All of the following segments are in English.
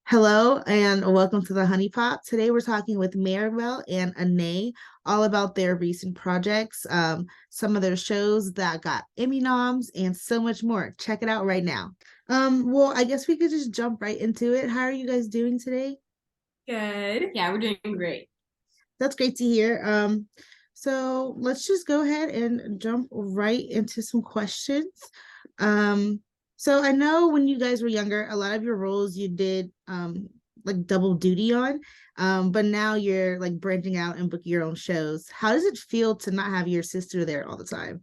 Hello and welcome to the Honey Pot. Today we're talking with Mirabelle and Anais all about their recent projects, some of their shows that got Emmy noms, and so much more. Check it out right now. Well, I guess we could just jump right into it. How are you guys doing today? Good. Yeah, we're doing great. That's great to hear. So let's just go ahead and jump right into some questions. Um, so I know when you guys were younger, a lot of your roles you did like double duty on, but now you're like branching out and booking your own shows. How does it feel to not have your sister there all the time?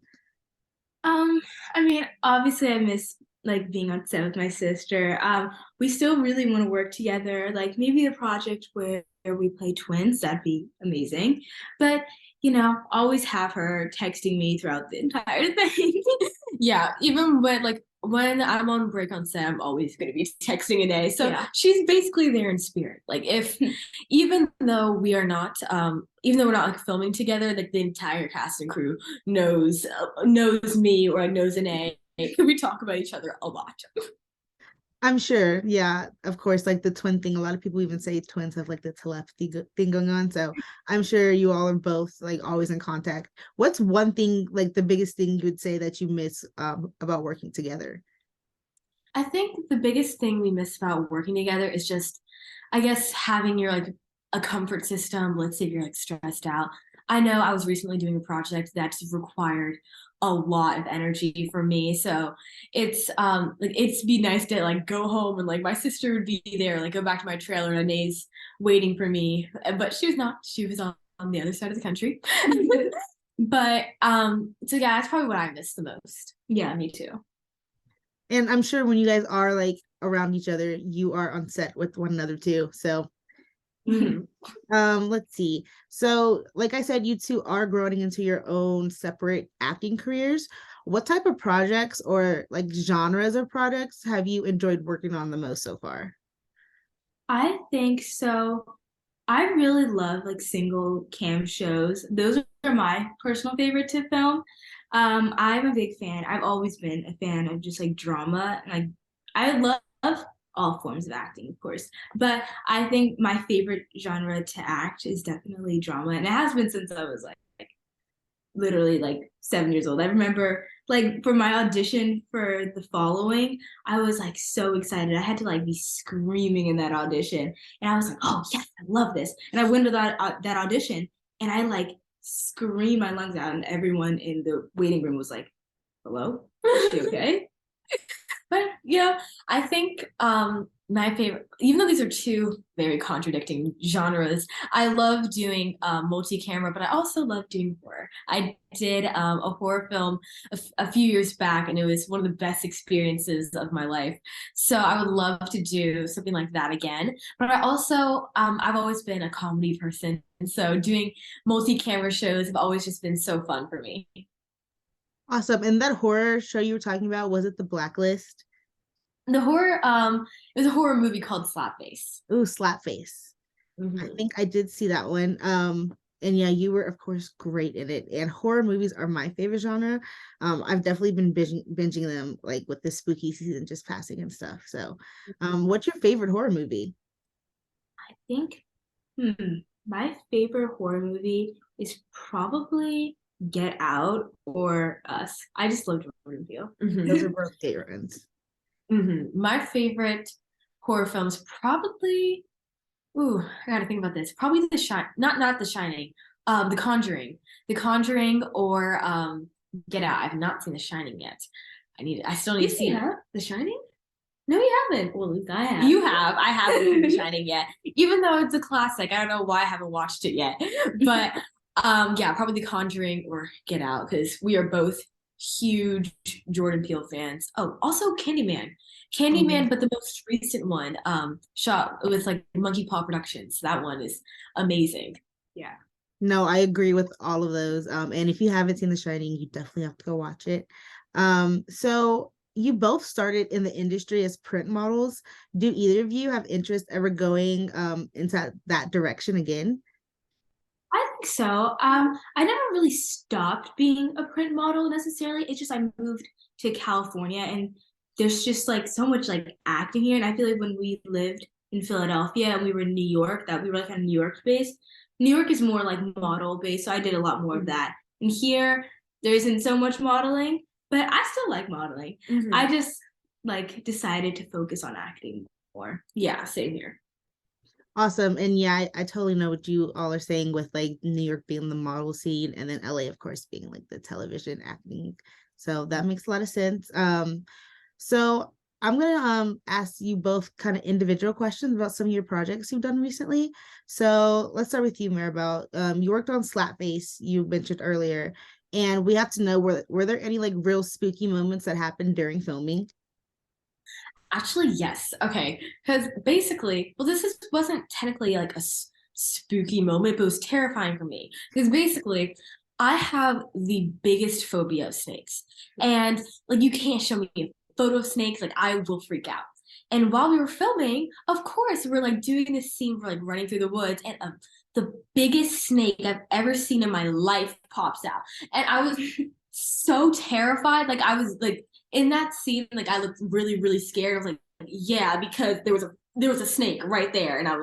Um, I mean, obviously I miss like being on set with my sister. We still really want to work together. Like maybe a project where we play twins, that'd be amazing. But always have her texting me throughout the entire thing. Yeah, even when I'm on break on set, I'm always going to be texting a day. So yeah, she's basically there in spirit. Like if even though we are not even though we're not like filming together, like the entire cast and crew knows me or like knows an A. We talk about each other a lot. I'm sure, yeah, of course, like the twin thing. A lot of people even say twins have like the telepathy thing going on. So I'm sure you all are both like always in contact. What's one thing, like the biggest thing you would say that you miss about working together? I think the biggest thing we miss about working together is just, I guess, having your like a comfort system. Let's say if you're like stressed out. I know I was recently doing a project that's required a lot of energy from me. So it's be nice to like go home and like my sister would be there, like go back to my trailer and Anais waiting for me. But she was not. She was on the other side of the country. But so yeah, that's probably what I miss the most. Yeah, me too. And I'm sure when you guys are like around each other, you are on set with one another too. So Mhm. let's see. So, like I said, you two are growing into your own separate acting careers. What type of projects or like genres of projects have you enjoyed working on the most so far? I think so. I really love like single cam shows. Those are my personal favorite to film. I'm a big fan. I've always been a fan of just like drama, and I love all forms of acting, of course. But I think my favorite genre to act is definitely drama, and it has been since I was like literally like 7 years old. I remember like for my audition for the following, I was like so excited. I had to like be screaming in that audition, and I was like, "Oh yes, I love this!" And I went to that audition, and I like screamed my lungs out, and everyone in the waiting room was like, "Hello, is she okay?" But I think my favorite, even though these are two very contradicting genres, I love doing multi-camera, but I also love doing horror. I did a horror film a few years back, and it was one of the best experiences of my life. So I would love to do something like that again. But I also, I've always been a comedy person, and so doing multi-camera shows have always just been so fun for me. Awesome. And that horror show you were talking about, was it The Blacklist? The horror, it was a horror movie called Slapface. Ooh, Slapface. I Hmm. think I did see that one. And yeah, you were of course great in it. And horror movies are my favorite genre. I've definitely been binging them like with the spooky season just passing and stuff. So, what's your favorite horror movie? I think, my favorite horror movie is probably Get Out or Us. I just love Jordan Peele. Those are both great ones. My favorite horror films probably. Ooh, I gotta think about this. Probably The Shine, not The Shining. The Conjuring, The Conjuring, or Get Out. I've not seen The Shining yet. I still need to see it. The Shining? No, you haven't. Well, at least I have. You have. I haven't seen The Shining yet. Even though it's a classic, I don't know why I haven't watched it yet. But yeah, probably The Conjuring or Get Out because we are both huge Jordan Peele fans. Oh, also Candyman. Um, Candyman, but the most recent one, shot with like Monkey Paw Productions. That one is amazing. Yeah. no, I agree with all of those. And if you haven't seen The Shining, you definitely have to go watch it. So you both started in the industry as print models. Do either of you have interest ever going into that direction again? I think so. I never really stopped being a print model necessarily. It's just I moved to California and there's just like so much like acting here. And I feel like when we lived in Philadelphia, and we were in New York. That we were like kind of New York based. New York is more like model based, so I did a lot more of that. And here, there isn't so much modeling, but I still like modeling. I just like decided to focus on acting more. Yeah, same here. Awesome. And yeah, I totally know what you all are saying with like New York being the model scene and then LA, of course, being like the television acting. So that makes a lot of sense. So I'm gonna ask you both kind of individual questions about some of your projects you've done recently. So let's start with you, Maribel. You worked on Slapface, you mentioned earlier, and we have to know were there any like real spooky moments that happened during filming? Actually, yes. Okay. Because basically, well, wasn't technically like a spooky moment, but it was terrifying for me. Because basically, I have the biggest phobia of snakes. And like, you can't show me a photo of snakes, like, I will freak out. And while we were filming, of course, we're like doing this scene for like running through the woods, and the biggest snake I've ever seen in my life pops out. And I was so terrified. Like, I was like, in that scene, like I looked really, really scared. I was like, yeah, because there was a snake right there, and that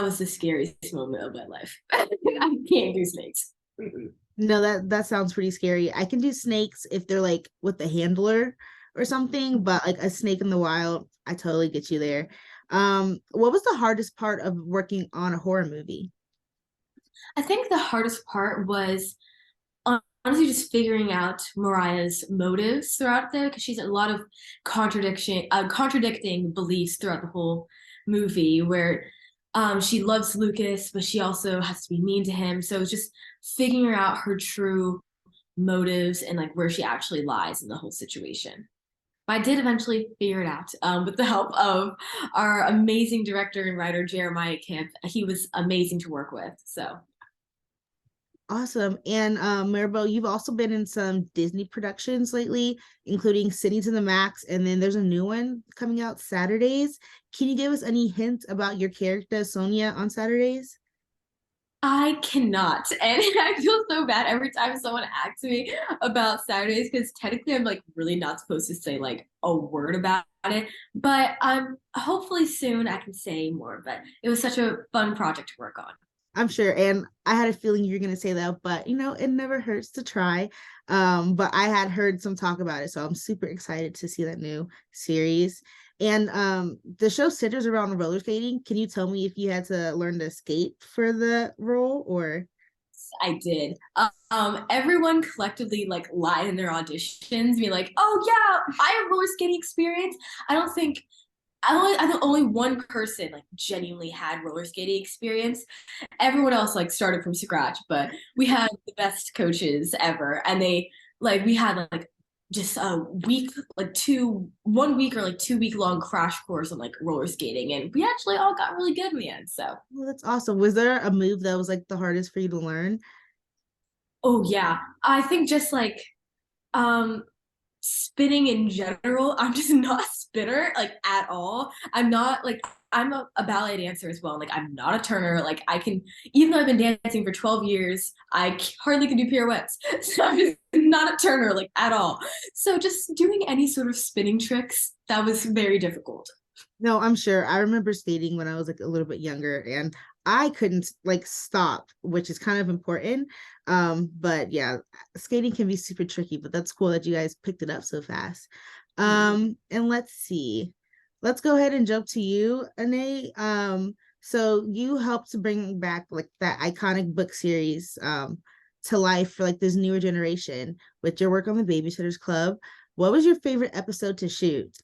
was the scariest moment of my life. I can't do snakes. No, that sounds pretty scary. I can do snakes if they're like with the handler or something, but like a snake in the wild, I totally get you there. What was the hardest part of working on a horror movie? I think the hardest part was honestly just figuring out Mariah's motives throughout there because she's a lot of contradicting beliefs throughout the whole movie where she loves Lucas but she also has to be mean to him, so it's just figuring out her true motives and like where she actually lies in the whole situation. But I did eventually figure it out with the help of our amazing director and writer Jeremiah Camp. He was amazing to work with, so Awesome. And Maribel, you've also been in some Disney productions lately, including City to the Max, and then there's a new one coming out Saturdays. Can you give us any hints about your character, Sonia, on Saturdays? I cannot. And I feel so bad every time someone asks me about Saturdays because technically I'm like really not supposed to say like a word about it. But hopefully soon I can say more. But it was such a fun project to work on. I'm sure. And I had a feeling you were going to say that, but it never hurts to try. But I had heard some talk about it, so I'm super excited to see that new series. And the show centers around roller skating. Can you tell me if you had to learn to skate for the role or? I did. Everyone collectively like lied in their auditions, be like, "Oh yeah, I have roller skating experience." I don't think I think only one person like genuinely had roller skating experience. Everyone else like started from scratch, but we had the best coaches ever, and we had like just a week, like 1 week or like 2 week long crash course on like roller skating, and we actually all got really good in the end. So, Well, that's awesome. Was there a move that was like the hardest for you to learn? oh yeah, I think just like um spinning in general, I'm just not a spinner like at all. I'm not like I'm a ballet dancer as well. Like I'm not a turner. Like I can, even though I've been dancing for 12 years, I hardly can do pirouettes. So I'm just not a turner like at all. So just doing any sort of spinning tricks, that was very difficult. No, I'm sure. I remember skating when I was like a little bit younger and I couldn't like stop, which is kind of important. But yeah, skating can be super tricky, but that's cool that you guys picked it up so fast. And let's see. Let's go ahead and jump to you, Anais. So you helped to bring back like that iconic book series to life for like this newer generation with your work on the Babysitters Club. What was your favorite episode to shoot?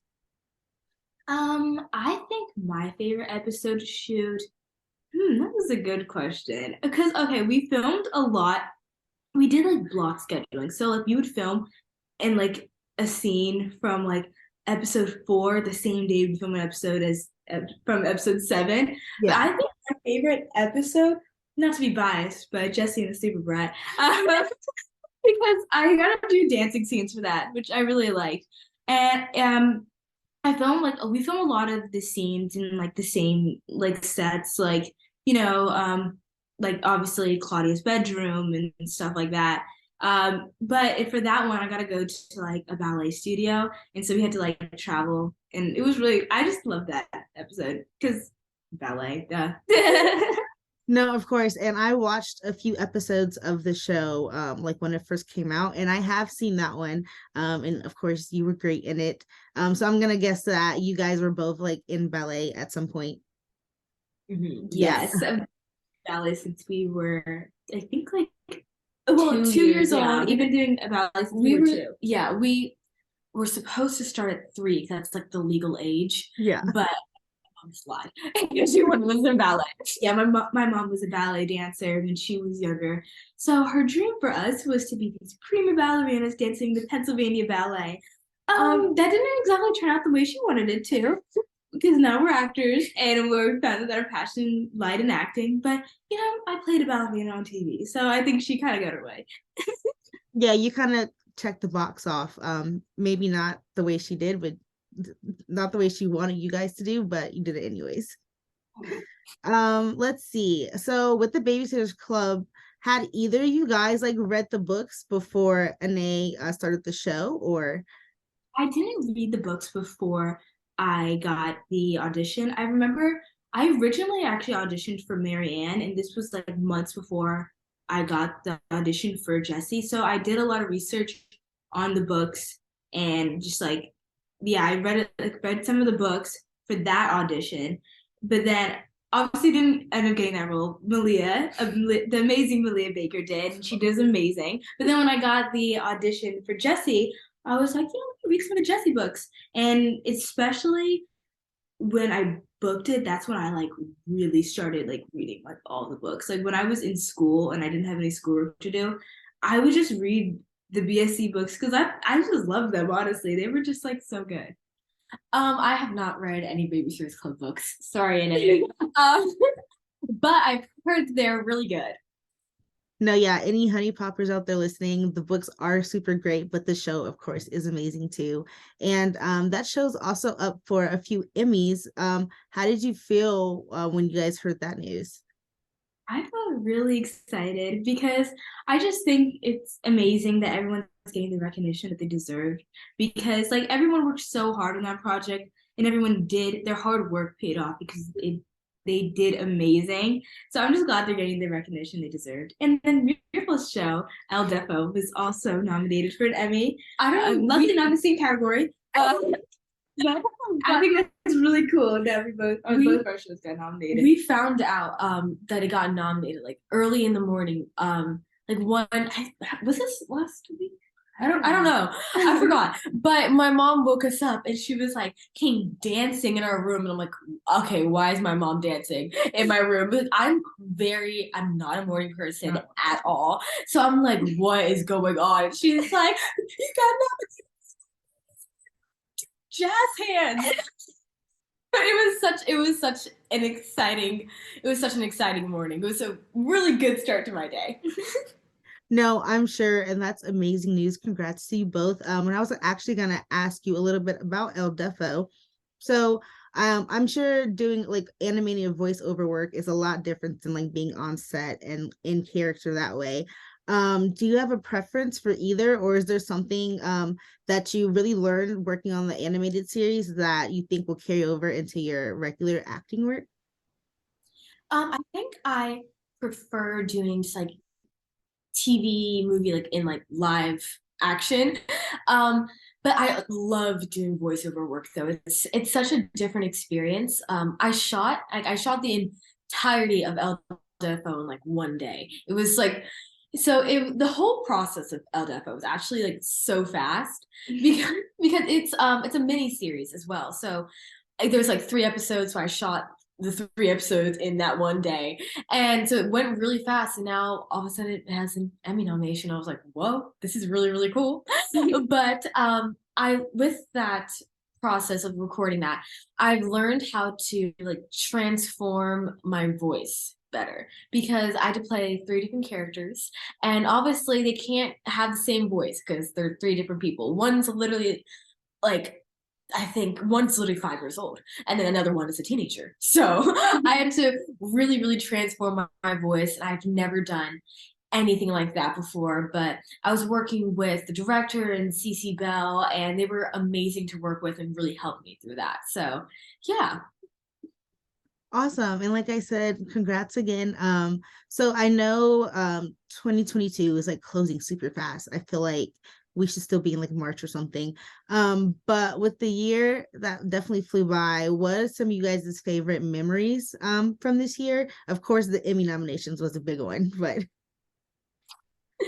I think my favorite episode to shoot. That was a good question. Because okay, we filmed a lot. We did like block scheduling. So like we would film in like a scene from like episode 4 the same day we film an episode as from episode 7. But Yeah. I think my favorite episode, not to be biased, but Jesse and the Super Brat, because I got to do dancing scenes for that, which I really liked. And I film like we film a lot of the scenes in like the same like sets, like like obviously Claudia's bedroom and stuff like that. But for that one, I got to go to like a ballet studio, and so we had to like travel And it was really, I just loved that episode because ballet, duh. No, of course. And I watched a few episodes of the show, like when it first came out, and I have seen that one. And of course, you were great in it. So I'm gonna guess that you guys were both like in ballet at some point. Yeah. Yes, ballet since we were, I think, like Well, 2 years yeah, old. we've been doing ballet since We we were, were two. yeah, we were supposed to start at 3. That's like the legal age. Yeah. But mom lied because she wanted us in ballet. Yeah, my mom was a ballet dancer when she was younger. So her dream for us was to be these prima ballerinas dancing the Pennsylvania Ballet. That didn't exactly turn out the way she wanted it to, because now we're actors and we're found that our passion lied in acting. But I played a ballerina on TV, so I think she kind of got her way. Yeah, you kind of checked the box off. Maybe not the way she did, but not the way she wanted you guys to do, but you did it anyways. Let's see. So with the Babysitters Club, had either of you guys like read the books before Anais started the show, or? I didn't read the books before I got the audition. I remember I originally actually auditioned for Marianne, and this was like months before I got the audition for Jessie. So I did a lot of research on the books and just like, yeah, I read some of the books for that audition, but then obviously didn't end up getting that role. The amazing Malia Baker did, and she does amazing. But then when I got the audition for Jessie, I was like, let me read some of the Jessie books. And especially when I booked it, that's when I like really started like reading like all the books. Like when I was in school and I didn't have any schoolwork to do, I would just read the BSC books because I just love them, honestly. They were just like so good. I have not read any Babysitters Club books. Sorry, Anais. But I've heard they're really good. No, yeah, any honey poppers out there listening, the books are super great, but the show, of course, is amazing too. And that show's also up for a few Emmys. How did you feel when you guys heard that news? I felt really excited because I just think it's amazing that everyone's getting the recognition that they deserve, because like everyone worked so hard on that project and everyone did their hard work paid off because they did amazing. So I'm just glad they're getting the recognition they deserved. And then Mirabelle's show, El Defo, was also nominated for an Emmy. I don't know. Luckily not in the same category. But I think that's really cool that both of our shows got nominated. We found out that it got nominated like early in the morning. Like was this last week? I don't know. I forgot. But my mom woke us up and she was like came dancing in our room, and I'm like, okay, why is my mom dancing in my room? But I'm not a morning person at all. So I'm like, what is going on? And she's like, you got nominated. Jazz hands. But it was such an exciting morning. It was a really good start to my day. No, I'm sure, and that's amazing news. Congrats to you both. And I was actually gonna ask you a little bit about El Defo. So I'm sure doing like animating a voiceover work is a lot different than like being on set and in character that way. Do you have a preference for either, or is there something that you really learned working on the animated series that you think will carry over into your regular acting work? I think I prefer doing just like TV movie like in like live action. But I love doing voiceover work though. It's such a different experience. I shot the entirety of El Defo in like one day. It was like the whole process of El Defo was actually like so fast because it's a mini series as well. So like, there's like 3 episodes, so I shot the 3 episodes in that one day, and so it went really fast. And now all of a sudden it has an Emmy nomination. I was like, whoa, this is really really cool. But I with that process of recording that, I've learned how to like transform my voice better because I had to play 3 different characters, and obviously they can't have the same voice because they're 3 different people. One's literally like I think one's literally 5 years old, and then another one is a teenager. So I had to really, really transform my voice, and I've never done anything like that before, but I was working with the director and CC Bell, and they were amazing to work with and really helped me through that. So, yeah. Awesome. And like I said, congrats again. So I know 2022 is like closing super fast. I feel like we should still be in like March or something. But with the year that definitely flew by, what are some of you guys' favorite memories from this year? Of course, the Emmy nominations was a big one, but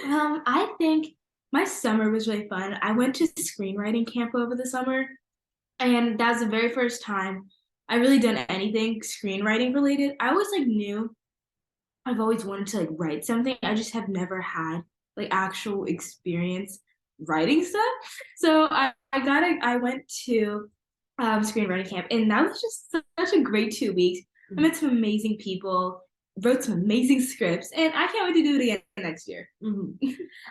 I think my summer was really fun. I went to screenwriting camp over the summer, and that was the very first time I really done anything screenwriting related. I always like knew I've always wanted to like write something. I just have never had like actual experience writing stuff. So I went to screenwriting camp, and that was just such a great 2 weeks. I met some amazing people, wrote some amazing scripts, and I can't wait to do it again next year.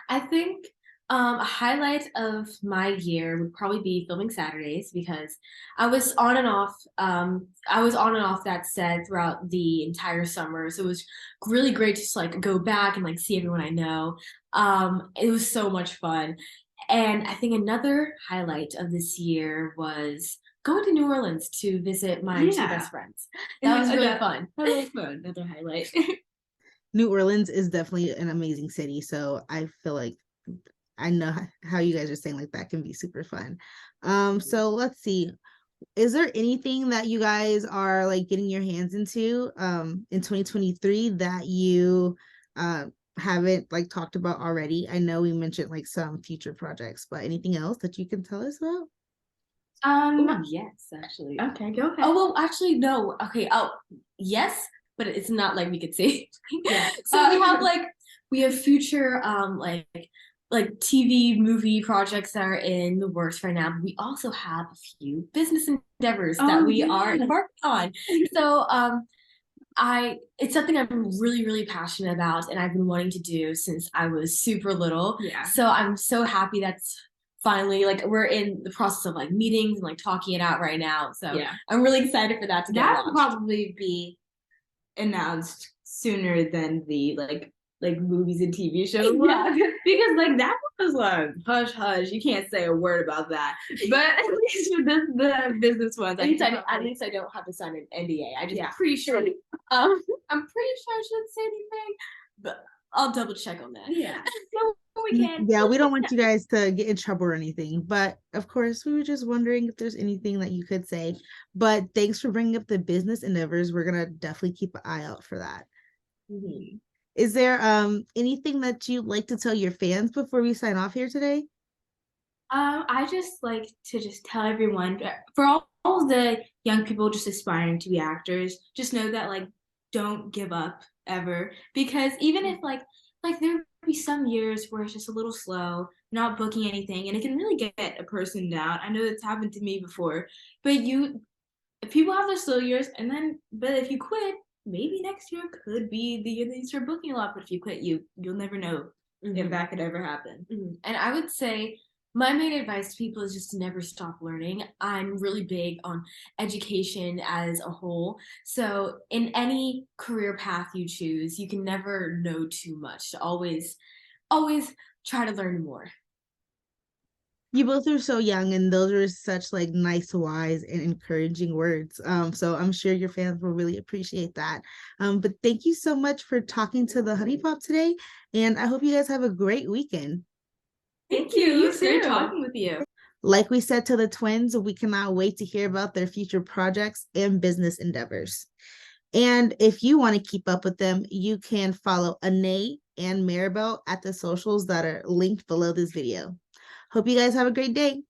I think a highlight of my year would probably be filming Saturdays because I was on and off. I was on and off that set throughout the entire summer, so it was really great to just like go back and like see everyone I know. It was so much fun, and I think another highlight of this year was going to New Orleans to visit my two best friends. That was really fun. That was fun. Another highlight. New Orleans is definitely an amazing city. So I feel like I know how you guys are saying like that can be super fun. So let's see. Is there anything that you guys are like getting your hands into in 2023 that you haven't like talked about already? I know we mentioned like some future projects, but anything else that you can tell us about? Yes, actually. Okay, go ahead. Oh, well, actually, no. Okay. Oh, yes, but it's not like we could see. Yeah. So we have future like TV movie projects that are in the works right now. But we also have a few business endeavors that we are embarked on. So it's something I'm really, really passionate about, and I've been wanting to do since I was super little. Yeah. So I'm so happy that's finally like we're in the process of like meetings and like talking it out right now. So Yeah. I'm really excited for that to get That will launched. probably be announced sooner than the like movies and TV shows. Yeah. Because like that was like hush hush. You can't say a word about that. But at least with the business ones, At least I don't have to sign an NDA. I just Yeah. pretty sure I'm pretty sure I shouldn't say anything, but I'll double check on that. Yeah. No, we can. Yeah, we don't want you guys to get in trouble or anything, but of course, we were just wondering if there's anything that you could say. But thanks for bringing up the business endeavors. We're gonna definitely keep an eye out for that. Is there anything that you'd like to tell your fans before we sign off here today? I just like to just tell everyone for all the young people just aspiring to be actors, just know that like don't give up ever, because even if like there will be some years where it's just a little slow, not booking anything, and it can really get a person down. I know it's happened to me before, but people have their slow years, and then but if you quit, maybe next year could be the year that you start booking a lot. But if you quit, you'll never know if that could ever happen. And I would say my main advice to people is just to never stop learning. I'm really big on education as a whole. So in any career path you choose, you can never know too much. Always try to learn more. You both are so young, and those are such like nice, wise, and encouraging words. So I'm sure your fans will really appreciate that. But thank you so much for talking to the Honey Pop today, and I hope you guys have a great weekend. Thank you. It was great talking with you. Like we said to the twins, we cannot wait to hear about their future projects and business endeavors. And if you want to keep up with them, you can follow Anais and Mirabelle at the socials that are linked below this video. Hope you guys have a great day.